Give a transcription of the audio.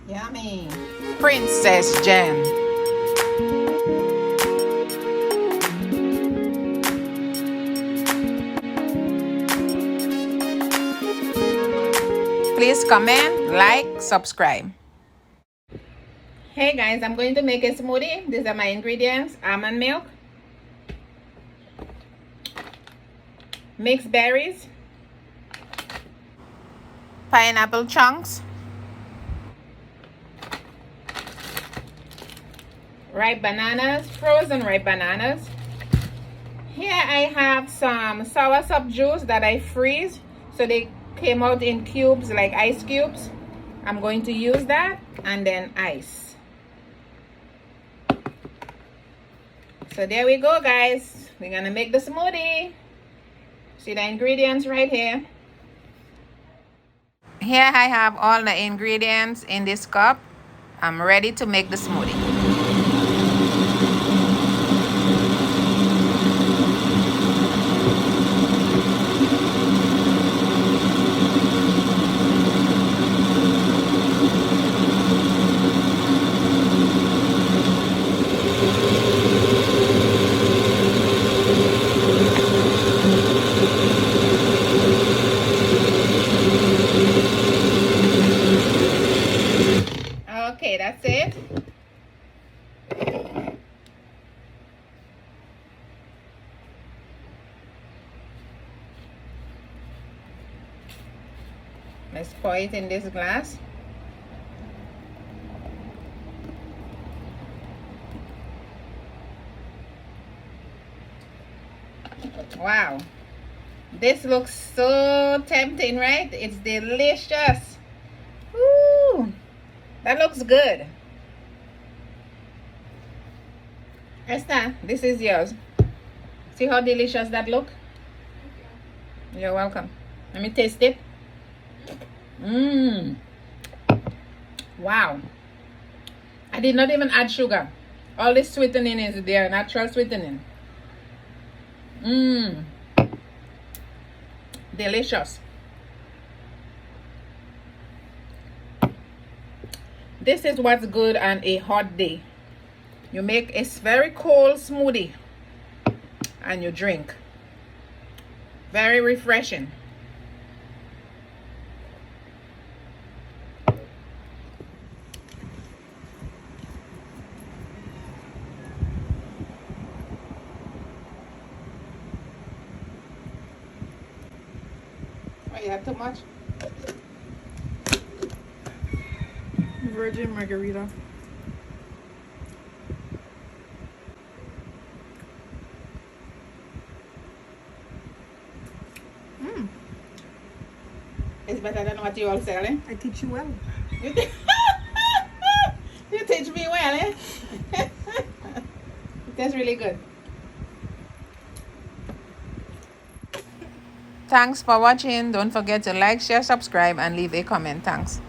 Yummy. Princess Jam. Please comment, like, subscribe. Hey guys, I'm going to make a smoothie. These are my ingredients: almond milk, mixed berries, pineapple chunks, ripe bananas, frozen ripe bananas. Here I have some soursop juice that I freeze, so they came out in cubes, like ice cubes. I'm going to use that, and then ice. So there we go, guys. We're gonna make the smoothie. See the ingredients right here. Here I have all the ingredients in this cup. I'm ready to make the smoothie. Okay, that's it. Let's pour it in this glass. Wow, this looks so tempting, right? It's delicious. Ooh, that looks good. Esther, this is yours. See how delicious that look? You're welcome. Let me taste it. Wow, I did not even add sugar. All this sweetening is there, natural sweetening. Delicious. This is what's good on a hot day. You make a very cold smoothie and you drink. Very refreshing. Oh, you have too much? Virgin margarita. It's better than what you all selling. I teach you well. You teach me well, eh? That's really good. Thanks for watching. Don't forget to like, share, subscribe, and leave a comment. Thanks.